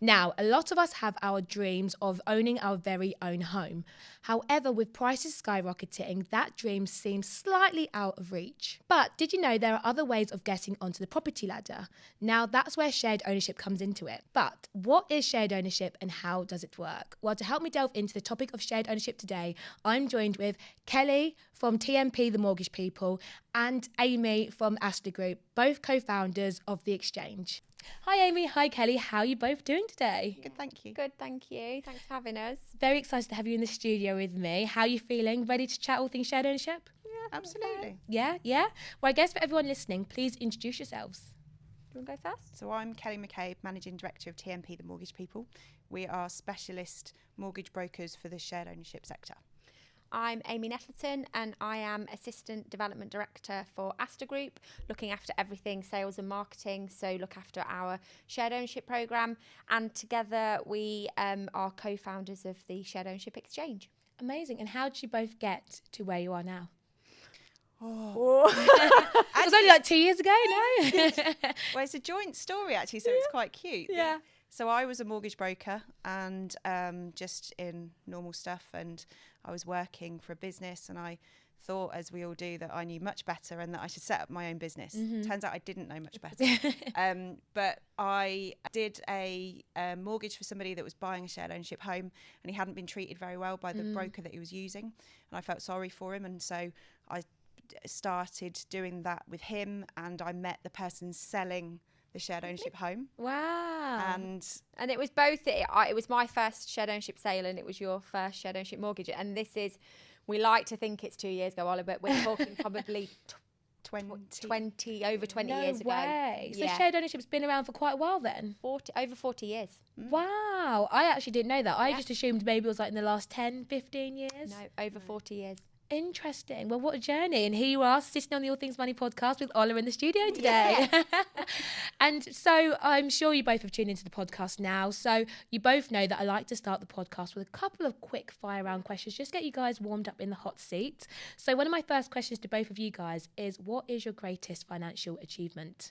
Now, a lot of us have our dreams of owning our very own home. However, with prices skyrocketing, that dream seems slightly out of reach. But did you know there are other ways of getting onto the property ladder? Now, that's where shared ownership comes into it. But what is shared ownership and how does it work? Well, to help me delve into the topic of shared ownership today, I'm joined with Kelly from TMP The Mortgage People and Amy from Aster Group, both co-founders of The Exchange. Hi Amy, hi Kelly, how are you both doing today? Good, thank you. Good, thank you. Thanks for having us. Very excited to have you in the studio with me. How are you feeling? Ready to chat all things shared ownership? Yeah, absolutely. Yeah? Well, I guess for everyone listening, please introduce yourselves. Do you want to go first? So I'm Kelly McCabe, Managing Director of TMP The Mortgage People. We are specialist mortgage brokers for the shared ownership sector. I'm Amy Nettleton and I am Assistant Development Director for Aster Group, looking after everything sales and marketing, so look after our shared ownership programme, and together we are co-founders of the Shared Ownership Exchange. Amazing. And how did you both get to where you are now? It was only like 2 years ago, no? Well, it's a joint story actually, so it's quite cute. Yeah. So I was a mortgage broker and just in normal stuff, and I was working for a business, and I thought, as we all do, that I knew much better and that I should set up my own business. Turns out I didn't know much better. But I did a mortgage for somebody that was buying a shared ownership home, and he hadn't been treated very well by the broker that he was using, and I felt sorry for him, and so I started doing that with him, and I met the person selling the shared ownership home. Wow. And it was both, it was my first shared ownership sale and it was your first shared ownership mortgage. And this is, we like to think it's 2 years ago, Oliver, but we're talking probably 20 years ago. Way. So Yeah. shared ownership's been around for quite a while then? Over 40 years. Wow. I actually didn't know that. I just assumed maybe it was like in the last 10, 15 years. No, over 40 years. Interesting. Well, what a journey. And here you are sitting on the All Things Money podcast with Ola in the studio today. And so I'm sure you both have tuned into the podcast now. So you both know that I like to start the podcast with a couple of quick fire round questions, just get you guys warmed up in the hot seat. So one of my first questions to both of you guys is, what is your greatest financial achievement?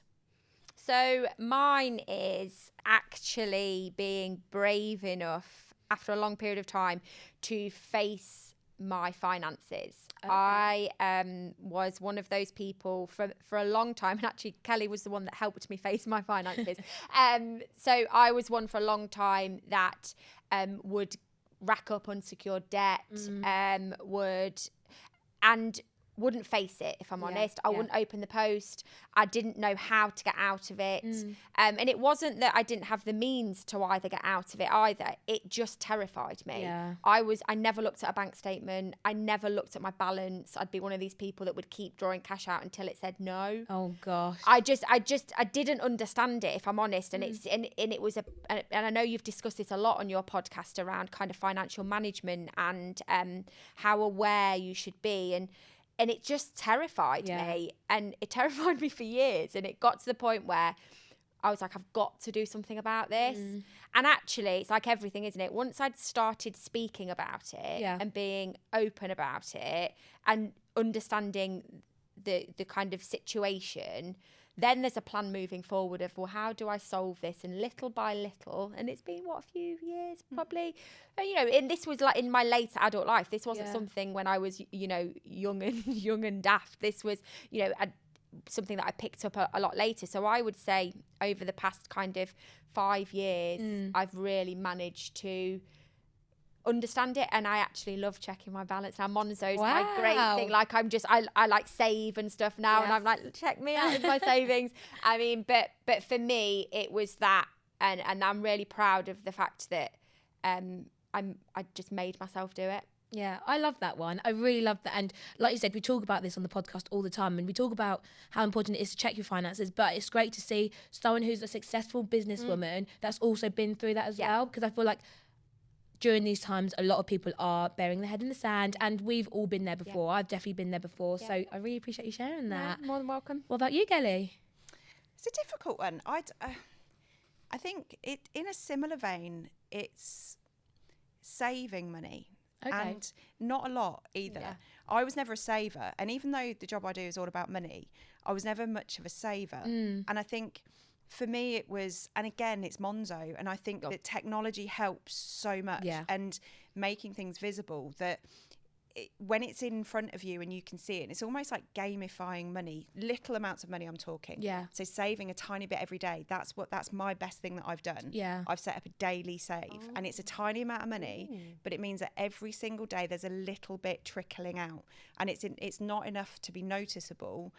So mine is actually being brave enough after a long period of time to face my finances. Okay. I was one of those people for a long time, and actually Kelly was the one that helped me face my finances. So I was one for a long time that would rack up unsecured debt, wouldn't face it, if I'm honest. I wouldn't open the post. I didn't know how to get out of it. And it wasn't that I didn't have the means to either get out of it either. It just terrified me. Yeah. I never looked at a bank statement. I never looked at my balance. I'd be one of these people that would keep drawing cash out until it said no. Oh gosh. I didn't understand it, if I'm honest. And it was and I know you've discussed this a lot on your podcast around kind of financial management and how aware you should be. And it just terrified me, and it terrified me for years. And it got to the point where I was like, I've got to do something about this. And actually, it's like everything, isn't it? Once I'd started speaking about it and being open about it and understanding the kind of situation, then there's a plan moving forward of, well, how do I solve this? And little by little, and it's been, a few years probably, and this was like in my later adult life. This wasn't something when I was, young and daft. This was, something that I picked up a lot later. So I would say over the past kind of 5 years, I've really managed to understand it, and I actually love checking my balance now. Monzo's my great thing. Like I like save and stuff now, and I'm like, check me out with my savings. I mean, but for me it was that, and I'm really proud of the fact that I just made myself do it. Yeah, I love that one. I really love that. And like you said, we talk about this on the podcast all the time, and we talk about how important it is to check your finances, but it's great to see someone who's a successful businesswoman that's also been through that as well, because I feel like during these times, a lot of people are burying their head in the sand, and we've all been there before. I've definitely been there before. So I really appreciate you sharing that. More than welcome. What about you, Kelly? It's a difficult one. I think it, in a similar vein, it's saving money. Okay. And not a lot either. Yeah. I was never a saver. And even though the job I do is all about money, I was never much of a saver. And I think For me, it was, and again, it's Monzo. And I think that technology helps so much and making things visible that when it's in front of you and you can see it, it's almost like gamifying money, little amounts of money I'm talking. Yeah. So saving a tiny bit every day, that's my best thing that I've done. Yeah. I've set up a daily save and it's a tiny amount of money, but it means that every single day there's a little bit trickling out, and it's not enough to be noticeable,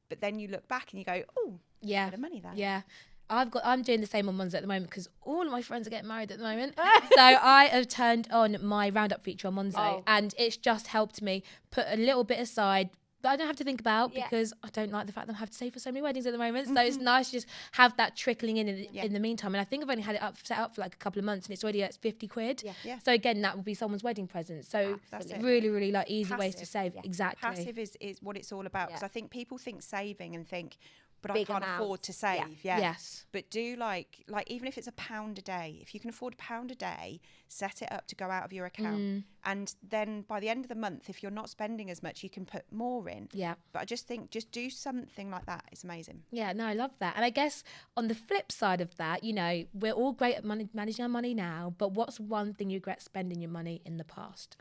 but then you look back and you go, oh, yeah, a bit of money there. Yeah. I'm doing the same on Monzo at the moment because all of my friends are getting married at the moment. So I have turned on my roundup feature on Monzo and it's just helped me put a little bit aside that I don't have to think about because I don't like the fact that I have to save for so many weddings at the moment. So it's nice to just have that trickling in the meantime. And I think I've only had it set up for like a couple of months and it's already at 50 quid. Yeah. So again, that will be someone's wedding present. So really, really like easy ways to save. Exactly. Passive is what it's all about, because I think people think saving and think, but Big I can't afford to save. Yes. But do like even if it's £1 a day, if you can afford £1 a day, set it up to go out of your account. And then by the end of the month, if you're not spending as much, you can put more in. Yeah. But I just think just do something like that. It's amazing. Yeah, no, I love that. And I guess on the flip side of that, you know, we're all great at managing our money now, but what's one thing you regret spending your money in the past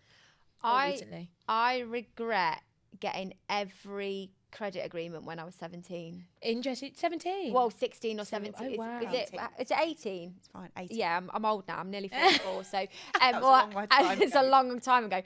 or recently? I regret getting every credit agreement when I was 17. Interesting. 17? Well, 16 or 17. Oh, wow. Is it 18? It's fine. 18. Yeah, I'm old now. I'm nearly 34. So was a long time it's a ago. long time ago.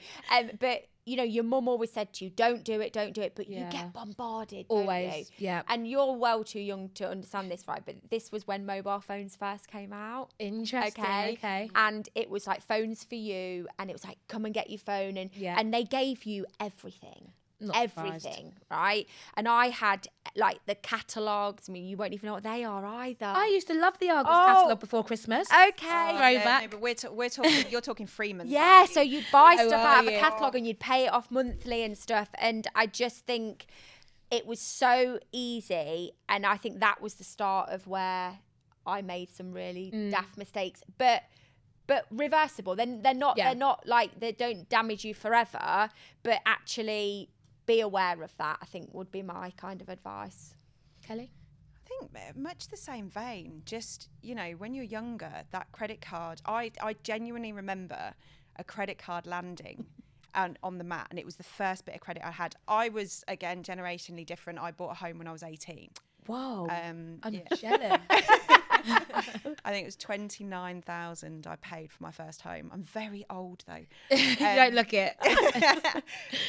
But you know, your mum always said to you, don't do it. But you get bombarded. Always. Don't you? Yeah. And you're well too young to understand this, right? But this was when mobile phones first came out. Interesting. Okay. And it was like phones for you, and it was like, come and get your phone, and they gave you everything. Not Everything, right? And I had like the catalogues. I mean, you won't even know what they are either. I used to love the Argos catalogue before Christmas. Okay. Throwback. No, but we're talking. You're talking Freeman. Yeah, so you'd buy stuff out of a you? catalogue and you'd pay it off monthly and stuff. And I just think it was so easy. And I think that was the start of where I made some really daft mistakes. But reversible. Then they're not like, they don't damage you forever, but actually be aware of that, I think, would be my kind of advice. Kelly? I think much the same vein. Just, you know, when you're younger, that credit card, I genuinely remember a credit card landing on the mat, and it was the first bit of credit I had. I was, again, generationally different. I bought a home when I was 18. Whoa. I'm yeah. jealous. I think it was 29,000 I paid for my first home. I'm very old though. You don't look it.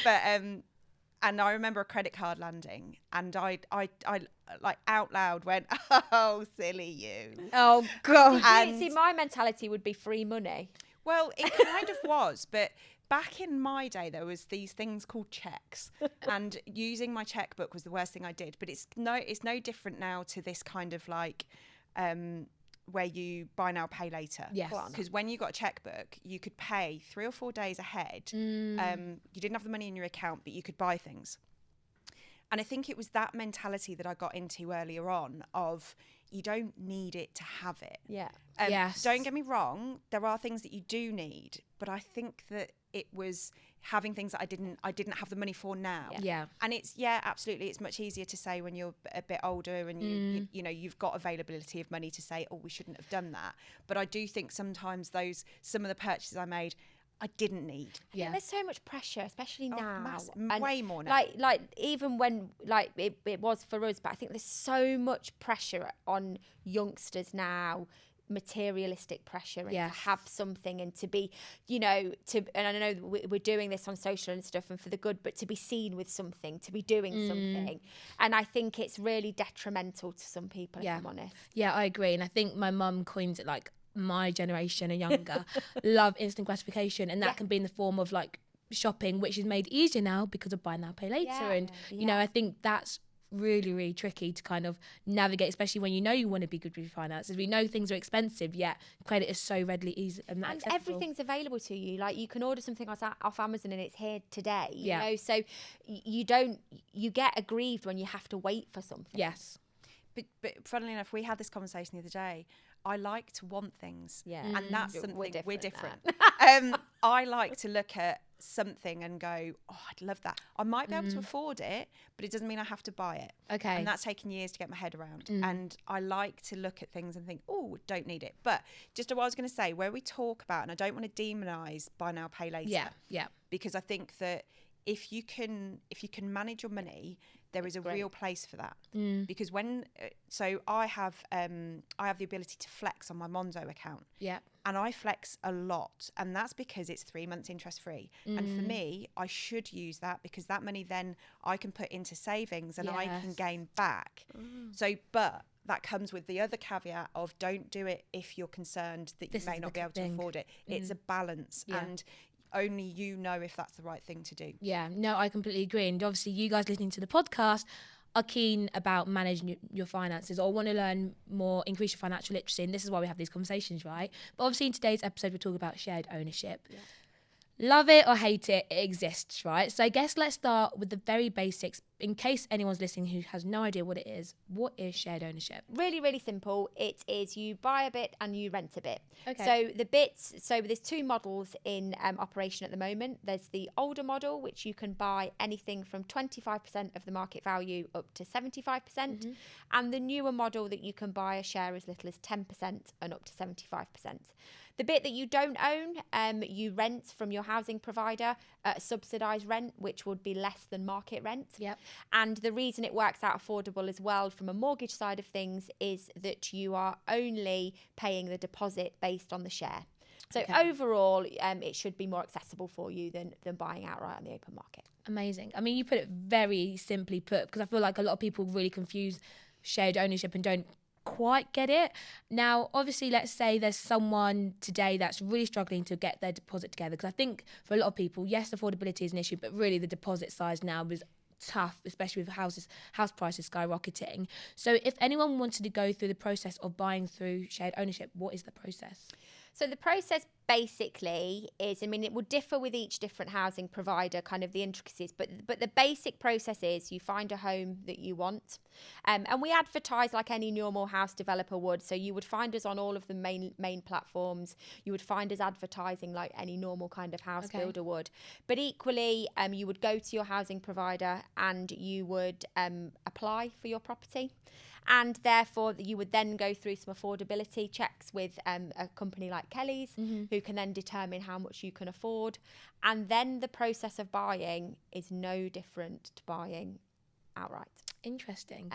But and I remember a credit card landing, and I like out loud went, "Oh, silly you!" Oh God. And See, my mentality would be free money. well, it kind of was, but back in my day, there was these things called checks, and using my checkbook was the worst thing I did. But it's no different now to this kind of like. Where you buy now, pay later. Yes. Because when you got a checkbook, you could pay 3 or 4 days ahead. You didn't have the money in your account, but you could buy things. And I think it was that mentality that I got into earlier on of you don't need it to have it. Yeah. Yes. Don't get me wrong. There are things that you do need, but I think that it was having things that I didn't have the money for now. Yeah. And it's, absolutely. It's much easier to say when you're a bit older and you know, you've got availability of money to say, oh, we shouldn't have done that. But I do think sometimes some of the purchases I made, I didn't need. Yeah. There's so much pressure, especially now. Way more now. Like even when like it was for us, but I think there's so much pressure on youngsters now, materialistic pressure, and to have something and to be, you know, and I know we're doing this on social and stuff and for the good, but to be seen with something, to be doing something. And I think it's really detrimental to some people, if I'm honest. Yeah, I agree. And I think my mum coined it like my generation and younger love instant gratification, and that can be in the form of like shopping, which is made easier now because of buy now, pay later. And you know, I think that's really, really tricky to kind of navigate, especially when you know you want to be good with your finances. We know things are expensive, yet credit is so readily easy and everything's available to you. Like you can order something off Amazon and it's here today. You know, so you get aggrieved when you have to wait for something. But funnily enough, we had this conversation the other day. I like to want things. Yeah. And that's We're something we're different. different. I like to look at something and go, oh, I'd love that. I might be able to afford it, but it doesn't mean I have to buy it. Okay. And that's taken years to get my head around. And I like to look at things and think, oh, don't need it. But just what I was going to say, where we talk about, and I don't want to demonise buy now, pay later. Yeah. Because I think that if you can manage your money, there is a real place for that. Because so I have the ability to flex on my Monzo account. Yeah. And I flex a lot, and that's because it's 3 months interest free. And for me, I should use that because that money then I can put into savings and I can gain back. So, but that comes with the other caveat of don't do it if you're concerned that you may not be able to afford it. It's a balance, and only you know if that's the right thing to do. Yeah, no, I completely agree. And obviously you guys listening to the podcast are keen about managing your finances or want to learn more, increase your financial literacy. And this is why we have these conversations, right? But obviously in today's episode, we're talking about shared ownership. Yeah. Love it or hate it, it exists, right? So I guess let's start with the very basics. In case anyone's listening who has no idea what it is, what is shared ownership? Really, really simple. It is you buy a bit and you rent a bit. Okay. So there's two models in operation at the moment. There's the older model, which you can buy anything from 25% of the market value up to 75%. And the newer model that you can buy a share as little as 10% and up to 75%. The bit that you don't own, you rent from your housing provider at subsidised rent, which would be less than market rent. Yep. And the reason it works out affordable as well from a mortgage side of things is that you are only paying the deposit based on the share. So overall, it should be more accessible for you than buying outright on the open market. Amazing. I mean, you put it very simply put, because I feel like a lot of people really confuse shared ownership and don't quite get it. Now, obviously, let's say there's someone today that's really struggling to get their deposit together, because I think for a lot of people, yes, affordability is an issue, but really the deposit size now is tough, especially with house prices skyrocketing. So if anyone wanted to go through the process of buying through shared ownership, what is the process? So the process basically is, I mean, it will differ with each different housing provider, kind of the intricacies, but the basic process is you find a home that you want. And we advertise like any normal house developer would. So you would find us on all of the main platforms. You would find us advertising like any normal kind of house builder would. But equally, you would go to your housing provider and you would apply for your property. And therefore, you would then go through some affordability checks with a company like Kelly's, who can then determine how much you can afford. And then the process of buying is no different to buying outright. Interesting.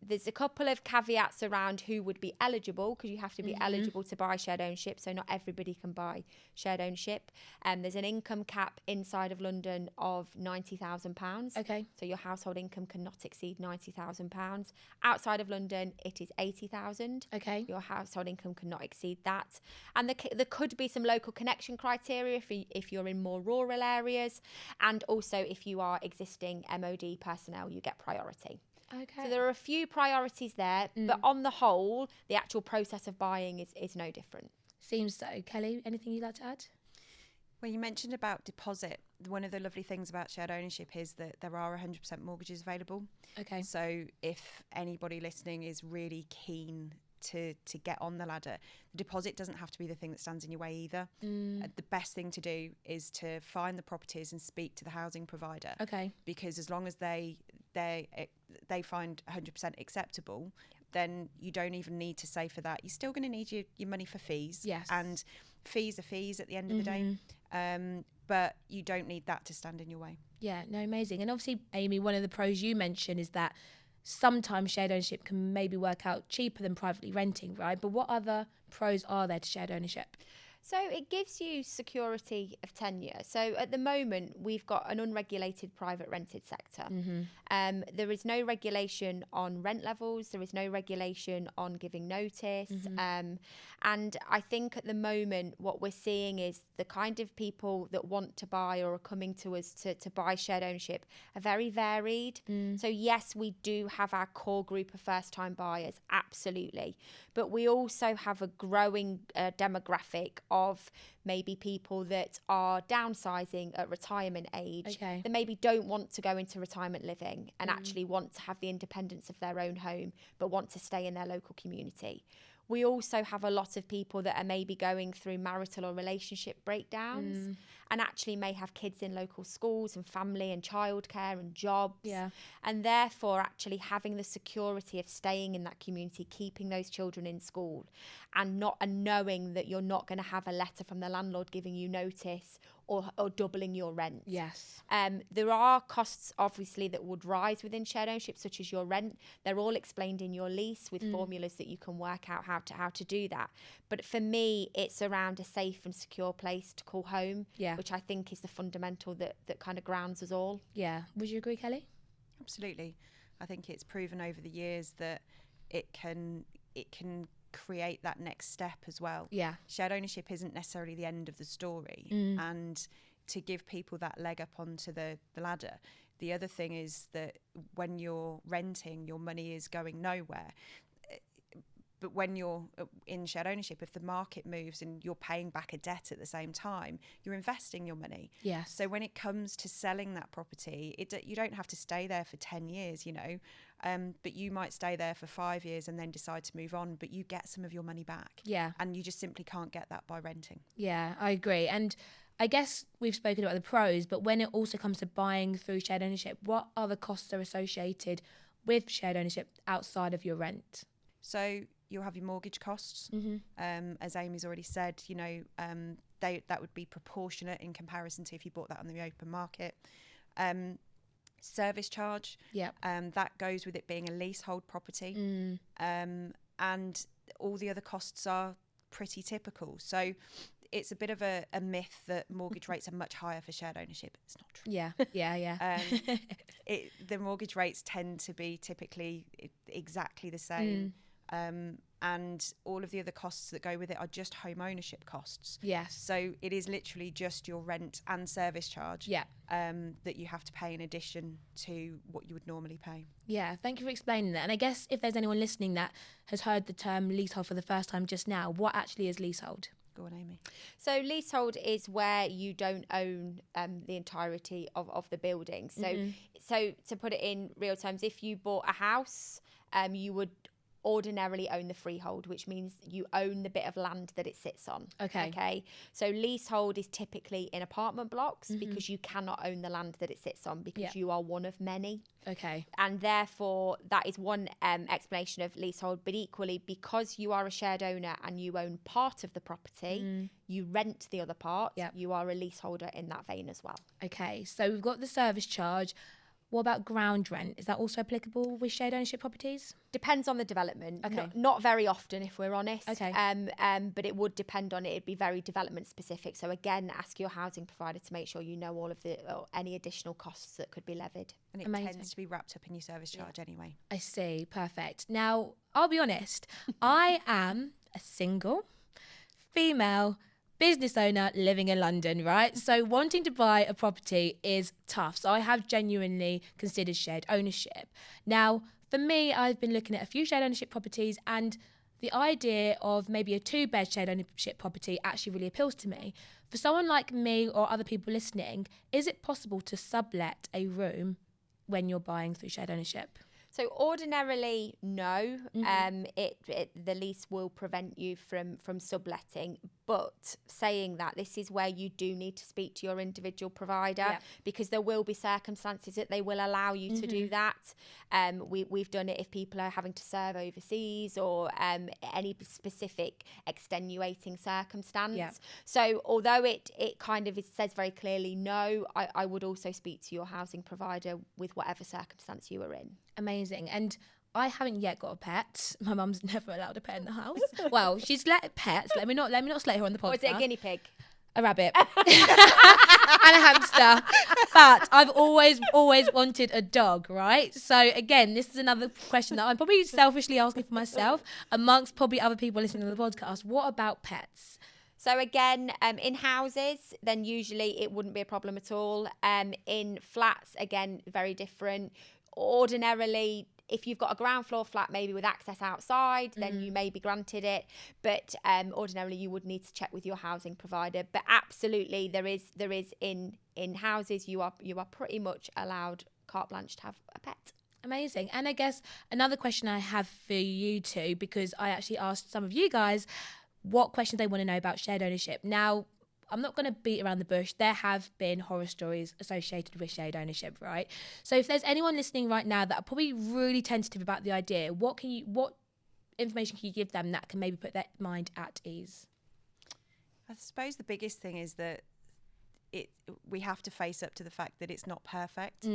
There's a couple of caveats around who would be eligible, because you have to be eligible to buy shared ownership. So not everybody can buy shared ownership. There's an income cap inside of London of £90,000. Okay. So your household income cannot exceed £90,000. Outside of London, it is £80,000. Okay. Your household income cannot exceed that. And there could be some local connection criteria if you're in more rural areas. And also if you are existing MOD personnel, you get priority. Okay. So there are a few priorities there, but on the whole, the actual process of buying is no different. Seems so. Kelly, anything you'd like to add? Well, you mentioned about deposit. One of the lovely things about shared ownership is that there are 100% mortgages available. Okay. So if anybody listening is really keen to get on the ladder, the deposit doesn't have to be the thing that stands in your way either. The best thing to do is to find the properties and speak to the housing provider. Okay. Because as long as they find 100% acceptable, then you don't even need to say for that. You're still going to need your money for fees. Yes. And fees are fees at the end of the day. But you don't need that to stand in your way. Yeah, no, amazing. And obviously, Amy, one of the pros you mentioned is that sometimes shared ownership can maybe work out cheaper than privately renting, right? But what other pros are there to shared ownership? So it gives you security of tenure. So at the moment, we've got an unregulated private rented sector. There is no regulation on rent levels. There is no regulation on giving notice. And I think at the moment, what we're seeing is the kind of people that want to buy or are coming to us to buy shared ownership are very varied. So yes, we do have our core group of first-time buyers, absolutely. But we also have a growing demographic of maybe people that are downsizing at retirement age, that maybe don't want to go into retirement living and actually want to have the independence of their own home, but want to stay in their local community. We also have a lot of people that are maybe going through marital or relationship breakdowns and actually may have kids in local schools and family and childcare and jobs. Yeah. And therefore actually having the security of staying in that community, keeping those children in school and knowing that you're not going to have a letter from the landlord giving you notice or doubling your rent. Yes. There are costs obviously that would rise within shared ownership, such as your rent. They're all explained in your lease with formulas that you can work out how to do that. But for me, it's around a safe and secure place to call home, which I think is the fundamental that kind of grounds us all. Yeah. Would you agree, Kelly? Absolutely. I think it's proven over the years that it can create that next step as well. Yeah. Shared ownership isn't necessarily the end of the story. And to give people that leg up onto the ladder, the other thing is that when you're renting, your money is going nowhere. But when you're in shared ownership, if the market moves and you're paying back a debt at the same time, you're investing your money. Yes. So when it comes to selling that property, you don't have to stay there for 10 years, but you might stay there for 5 years and then decide to move on, but you get some of your money back. Yeah. And you just simply can't get that by renting. Yeah, I agree. And I guess we've spoken about the pros, but when it also comes to buying through shared ownership, what other costs are associated with shared ownership outside of your rent? So you'll have your mortgage costs. As Amy's already said, that would be proportionate in comparison to if you bought that on the open market. Service charge, that goes with it being a leasehold property. And all the other costs are pretty typical. So it's a bit of a myth that mortgage rates are much higher for shared ownership. It's not true. Yeah. The mortgage rates tend to be typically exactly the same. And all of the other costs that go with it are just home ownership costs. Yes. So it is literally just your rent and service charge that you have to pay in addition to what you would normally pay. Yeah, thank you for explaining that. And I guess if there's anyone listening that has heard the term leasehold for the first time just now, what actually is leasehold? Go on, Amy. So leasehold is where you don't own the entirety of the building. So to put it in real terms, if you bought a house, you would ordinarily own the freehold, which means you own the bit of land that it sits on. Okay. So leasehold is typically in apartment blocks because you cannot own the land that it sits on because you are one of many. Okay. And therefore, that is one explanation of leasehold. But equally, because you are a shared owner and you own part of the property, you rent the other part, you are a leaseholder in that vein as well. Okay. So we've got the service charge. What about ground rent? Is that also applicable with shared ownership properties? Depends on the development. Okay. Not very often, if we're honest. Okay. But it would depend on it. It'd be very development specific. So again, ask your housing provider to make sure you know all of any additional costs that could be levied. And it tends to be wrapped up in your service charge anyway. I see. Perfect. Now, I'll be honest. I am a single, female, business owner living in London, right? So wanting to buy a property is tough. So I have genuinely considered shared ownership. Now, for me, I've been looking at a few shared ownership properties and the idea of maybe a 2-bed shared ownership property actually really appeals to me. For someone like me or other people listening, is it possible to sublet a room when you're buying through shared ownership? So ordinarily, no. The lease will prevent you from subletting. But saying that, this is where you do need to speak to your individual provider because there will be circumstances that they will allow you to do that. We've done it if people are having to serve overseas or any specific extenuating circumstance. Yeah. So although it kind of says very clearly no, I would also speak to your housing provider with whatever circumstance you are in. Amazing. And I haven't yet got a pet. My mum's never allowed a pet in the house. Well, she's let pets. Let me not slay her on the podcast. Or is it a guinea pig? A rabbit. And a hamster. But I've always wanted a dog, right? So again, this is another question that I'm probably selfishly asking for myself amongst probably other people listening to the podcast. What about pets? So again, in houses, then usually it wouldn't be a problem at all. In flats, again, very different. Ordinarily, if you've got a ground floor flat, maybe with access outside, then you may be granted it. But ordinarily, you would need to check with your housing provider. But absolutely, there is in houses, you are pretty much allowed carte blanche to have a pet. Amazing. And I guess another question I have for you two, because I actually asked some of you guys what questions they want to know about shared ownership. Now, I'm not going to beat around the bush. There have been horror stories associated with shared ownership, right? So if there's anyone listening right now that are probably really tentative about the idea, what information can you give them that can maybe put their mind at ease? I suppose the biggest thing is that we have to face up to the fact that it's not perfect.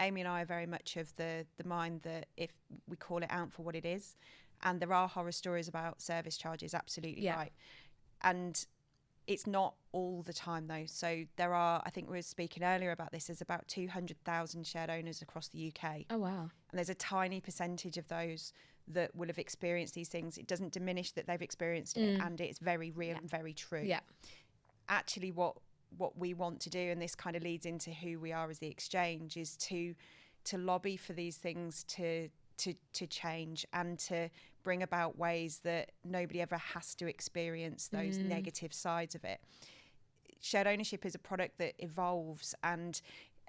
Amy and I are very much of the mind that if we call it out for what it is, and there are horror stories about service charges, absolutely right. And it's not all the time though. So there are, I think we were speaking earlier about this, there's about 200,000 shared owners across the UK. Oh, wow. And there's a tiny percentage of those that will have experienced these things. It doesn't diminish that they've experienced it, and it's very real and very true. Yeah. Actually, what we want to do, and this kind of leads into who we are as the exchange, is to lobby for these things to change and to bring about ways that nobody ever has to experience those negative sides of it. Shared ownership is a product that evolves, and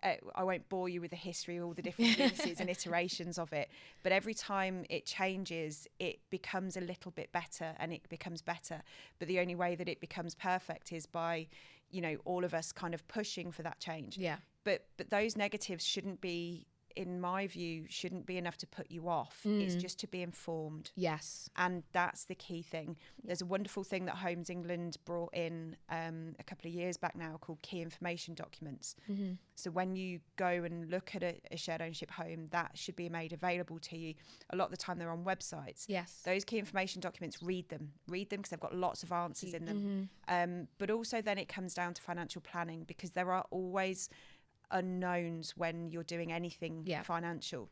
I won't bore you with the history of all the different leases and iterations of it, but every time it changes, it becomes a little bit better, and it becomes better. But the only way that it becomes perfect is by, you know, all of us kind of pushing for that change. Yeah. But those negatives shouldn't be, in my view, shouldn't be enough to put you off. It's just to be informed. Yes. And that's the key thing. There's a wonderful thing that Homes England brought in a couple of years back now called key information documents. So when you go and look at a shared ownership home, that should be made available to you. A lot of the time they're on websites. Yes. Those key information documents, read them because they've got lots of answers in them. But also then it comes down to financial planning, because there are always unknowns when you're doing anything financial.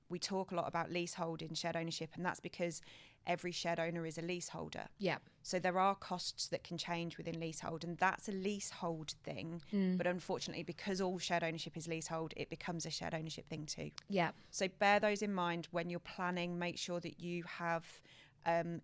We talk a lot about leasehold in shared ownership, and that's because every shared owner is a leaseholder. Yeah. So there are costs that can change within leasehold, and that's a leasehold thing. But unfortunately, because all shared ownership is leasehold, it becomes a shared ownership thing too. Yeah. So bear those in mind when you're planning. Make sure that you have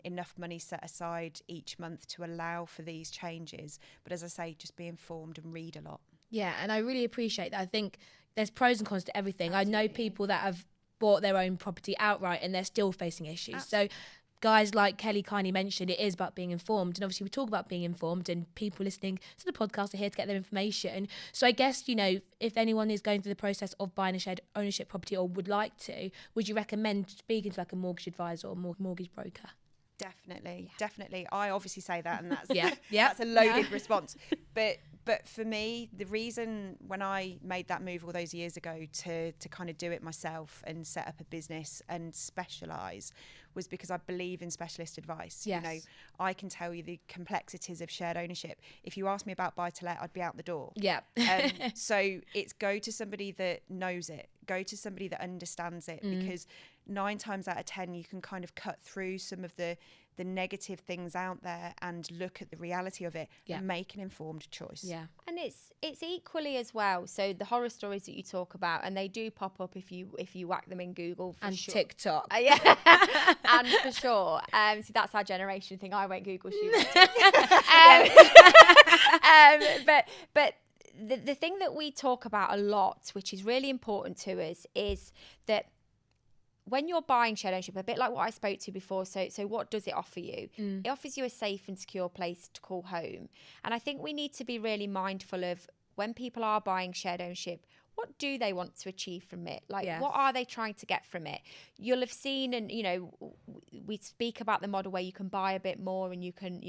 enough money set aside each month to allow for these changes. But as I say, just be informed and read a lot. Yeah, and I really appreciate that. I think there's pros and cons to everything. Absolutely. I know people that have bought their own property outright and they're still facing issues. Absolutely. So guys like Kelly kindly mentioned, it is about being informed. And obviously we talk about being informed, and people listening to the podcast are here to get their information. So I guess, you know, if anyone is going through the process of buying a shared ownership property or would like to, would you recommend speaking to like a mortgage advisor or mortgage broker? Definitely. I obviously say that, and that's that's a loaded response. But for me, the reason when I made that move all those years ago to kind of do it myself and set up a business and specialise was because I believe in specialist advice. Yes. You know, I can tell you the complexities of shared ownership. If you asked me about buy-to-let, I'd be out the door. Yeah. So it's go to somebody that knows it. Go to somebody that understands it, because 9 times out of 10 you can kind of cut through some of the negative things out there and look at the reality of it and make an informed choice. Yeah. And it's equally as well. So the horror stories that you talk about, and they do pop up if you whack them in Google for and sure. TikTok. Yeah. And for sure. See, that's our generation thing. I won't Google shoot. But the thing that we talk about a lot, which is really important to us, is that when you're buying shared ownership, a bit like what I spoke to before, so what does it offer you? It offers you a safe and secure place to call home. And I think we need to be really mindful of when people are buying shared ownership, what do they want to achieve from it? Like, what are they trying to get from it? You'll have seen, and, you know, we speak about the model where you can buy a bit more and you can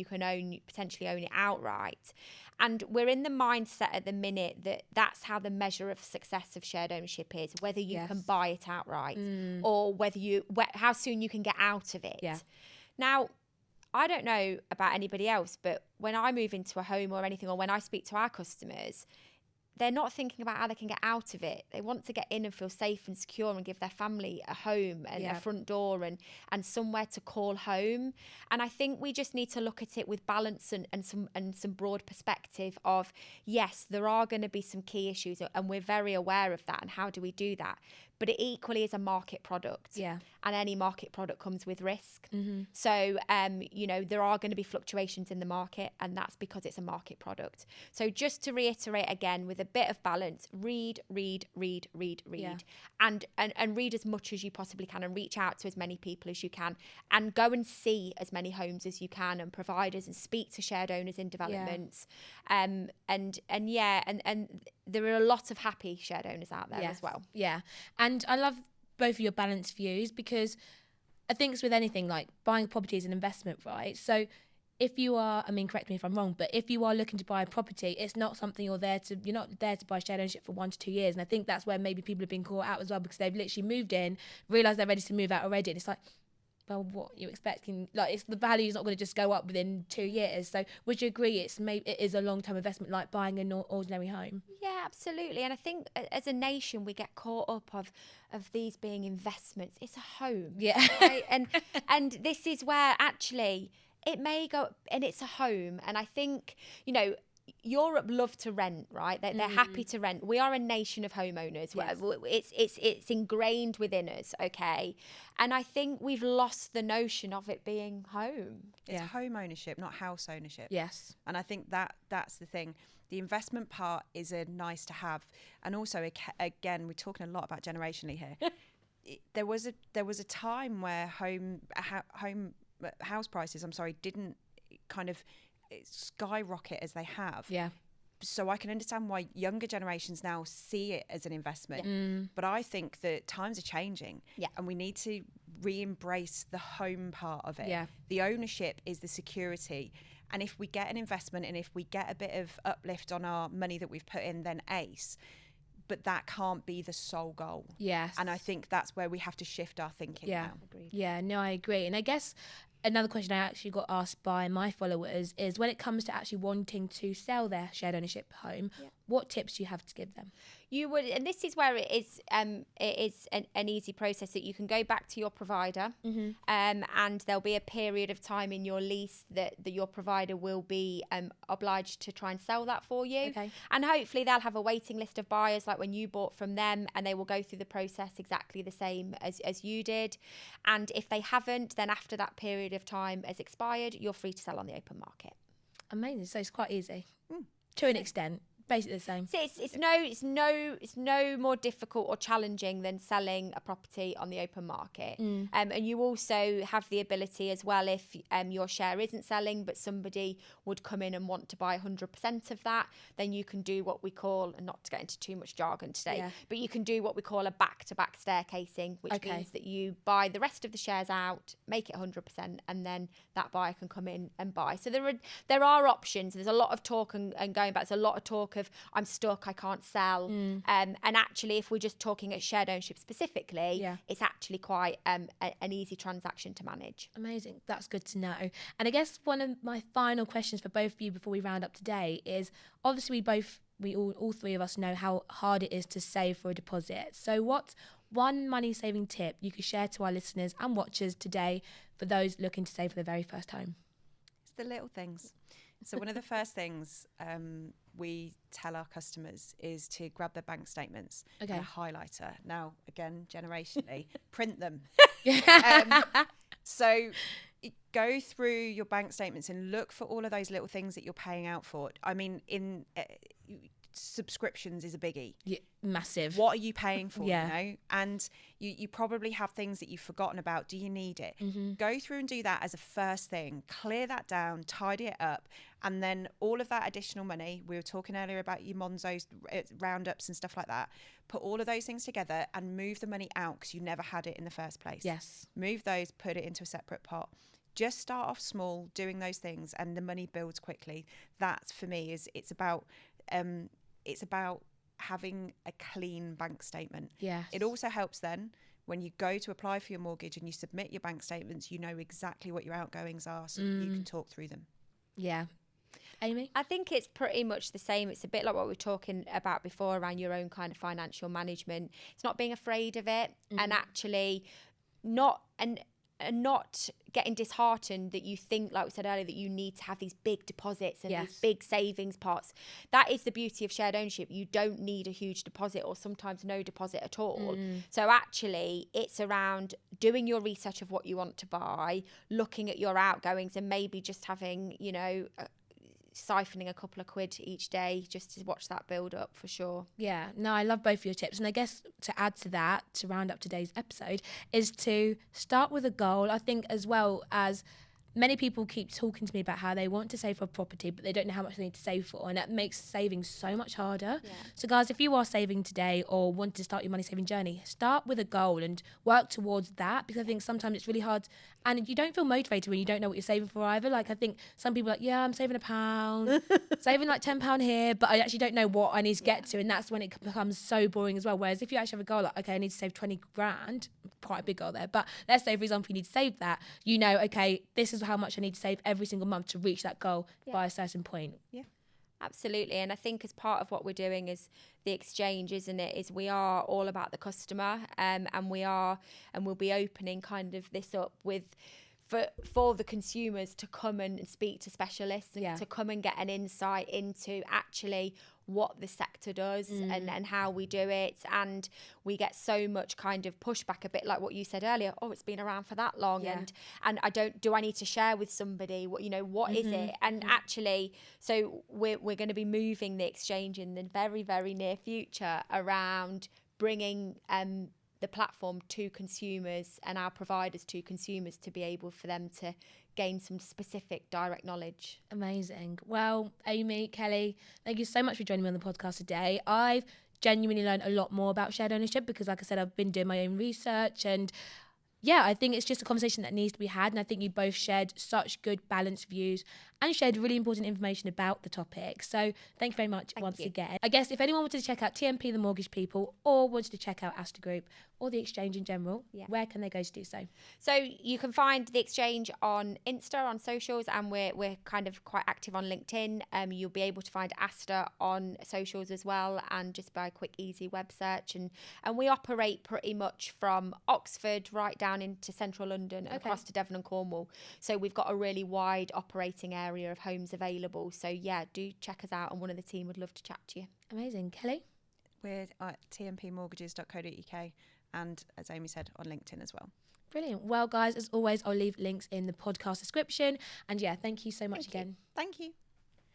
potentially own it outright. And we're in the mindset at the minute that that's how the measure of success of shared ownership is, whether you can buy it outright or how soon you can get out of it. Yeah. Now, I don't know about anybody else, but when I move into a home or anything, or when I speak to our customers, they're not thinking about how they can get out of it. They want to get in and feel safe and secure and give their family a home and a front door and somewhere to call home. And I think we just need to look at it with balance and some broad perspective of, yes, there are going to be some key issues, and we're very aware of that. And how do we do that? but it equally is a market product. Yeah. And any market product comes with risk. Mm-hmm. So, you know, there are going to be fluctuations in the market, and that's because it's a market product. So just to reiterate again, with a bit of balance, read, Yeah. and read as much as you possibly can, and reach out to as many people as you can, and go and see as many homes as you can, and providers, and speak to shared owners in developments. And there are a lot of happy shared owners out there as well. Yeah. And I love both of your balanced views, because I think it's with anything, like buying property is an investment, right? So if you are, I mean, correct me if I'm wrong, but if you are looking to buy a property, it's not something you're not there to buy shared ownership for 1 to 2 years. And I think that's where maybe people have been caught out as well, because they've literally moved in, realised they're ready to move out already. And it's like, well, what are you expecting? Like, the value is not going to just go up within 2 years. So would you agree it is a long-term investment, like buying an ordinary home? Yeah, absolutely. And I think as a nation, we get caught up of these being investments. It's a home. Yeah. Right? And this is where actually it may go, and it's a home. And I think, you know, Europe love to rent, right? They're happy to rent. We are a nation of homeowners. Yes. It's ingrained within us, okay? And I think we've lost the notion of it being home. It's home ownership, not house ownership. Yes. And I think that's the thing. The investment part is a nice to have. And also, again, we're talking a lot about generationally here. There was a time where house prices, didn't kind of skyrocket as they have. Yeah. So I can understand why younger generations now see it as an investment. But I think that times are changing, and we need to re-embrace the home part of it. Yeah. The ownership is the security. And if we get an investment, and if we get a bit of uplift on our money that we've put in, then ace. But that can't be the sole goal. Yes. And I think that's where we have to shift our thinking now. Agreed. Yeah, no, I agree. And I guess another question I actually got asked by my followers is, when it comes to actually wanting to sell their shared ownership home, what tips do you have to give them? You would, and this is where it is an easy process, that you can go back to your provider, and there'll be a period of time in your lease that your provider will be obliged to try and sell that for you. Okay. And hopefully they'll have a waiting list of buyers like when you bought from them, and they will go through the process exactly the same as you did. And if they haven't, then after that period of time has expired, you're free to sell on the open market. Amazing. So it's quite easy to an extent. Basically the same. So it's no more difficult or challenging than selling a property on the open market. And you also have the ability as well, if your share isn't selling but somebody would come in and want to buy 100% of that, then you can do what we call, and not to get into too much jargon today, but you can do what we call a back-to-back staircasing, which means that you buy the rest of the shares out, make it 100%, and then that buyer can come in and buy. So there are options. There's a lot of talk and going back, there's a lot of talk of I'm stuck, I can't sell. And actually, if we're just talking at shared ownership specifically, it's actually quite an easy transaction to manage. Amazing. That's good to know. And I guess one of my final questions for both of you before we round up today is, obviously all three of us know how hard it is to save for a deposit. So what's one money saving tip you could share to our listeners and watchers today for those looking to save for their very first home? It's the little things. So one of the first things we tell our customers is to grab their bank statements and a highlighter. Now, again, generationally, print them. So go through your bank statements and look for all of those little things that you're paying out for. I mean, subscriptions is a biggie. Yeah, massive. What are you paying for? You know, and you probably have things that you've forgotten about. Do you need it? Go through and do that as a first thing. Clear that down, tidy it up, and then all of that additional money. We were talking earlier about your Monzo's roundups and stuff like that. Put all of those things together and move the money out, because you never had it in the first place. Yes. Move those, put it into a separate pot. Just start off small, doing those things, and the money builds quickly. That, for me, it's about having a clean bank statement. Yes. It also helps then when you go to apply for your mortgage and you submit your bank statements, you know exactly what your outgoings are, so you can talk through them. Yeah. Amy? I think it's pretty much the same. It's a bit like what we were talking about before around your own kind of financial management. It's not being afraid of it, and actually not, and not getting disheartened that you think, like we said earlier, that you need to have these big deposits and these big savings pots. That is the beauty of shared ownership. You don't need a huge deposit, or sometimes no deposit at all. So actually it's around doing your research of what you want to buy, looking at your outgoings, and maybe just having, you know, siphoning a couple of quid each day just to watch that build up, for sure. Yeah, no, I love both of your tips. And I guess to add to that, to round up today's episode, is to start with a goal. I think, as well as many people keep talking to me about how they want to save for a property, but they don't know how much they need to save for. And that makes saving so much harder. Yeah. So guys, if you are saving today or want to start your money saving journey, start with a goal and work towards that, because I think sometimes it's really hard and you don't feel motivated when you don't know what you're saving for either. Like, I think some people are like, yeah, I'm saving £1, saving like £10 here, but I actually don't know what I need to get to. And that's when it becomes so boring as well. Whereas if you actually have a goal, like, okay, I need to save 20 grand, quite a big goal there, but let's say, for example, you need to save that, you know, okay, this is how much I need to save every single month to reach that goal by a certain point. Yeah, absolutely. And I think as part of what we're doing is the exchange, isn't it, is we are all about the customer, and we'll be opening kind of this up with for the consumers to come and speak to specialists and to come and get an insight into actually what the sector does and how we do it. And we get so much kind of pushback, a bit like what you said earlier, oh, it's been around for that long, and I need to share with somebody what, you know, what is it? And actually, so we're going to be moving the exchange in the very, very near future around bringing the platform to consumers and our providers to consumers, to be able for them to gain some specific direct knowledge. Amazing. Well, Amy, Kelly, thank you so much for joining me on the podcast today. I've genuinely learned a lot more about shared ownership because, like I said, I've been doing my own research, and yeah, I think it's just a conversation that needs to be had. And I think you both shared such good balanced views and shared really important information about the topic. So thank you very much once again. I guess if anyone wanted to check out TMP The Mortgage People, or wanted to check out Aster Group or the exchange in general, where can they go to do so? So you can find the exchange on Insta, on socials, and we're kind of quite active on LinkedIn. You'll be able to find Aster on socials as well, and just by a quick, easy web search. And we operate pretty much from Oxford right down into central London and across to Devon and Cornwall. So we've got a really wide operating area of homes available. So yeah, do check us out, and one of the team would love to chat to you. Amazing. Kelly? We're at tmpmortgages.co.uk, and as Amy said, on LinkedIn as well. Brilliant. Well, guys, as always, I'll leave links in the podcast description. And yeah, thank you so much again. Thank you.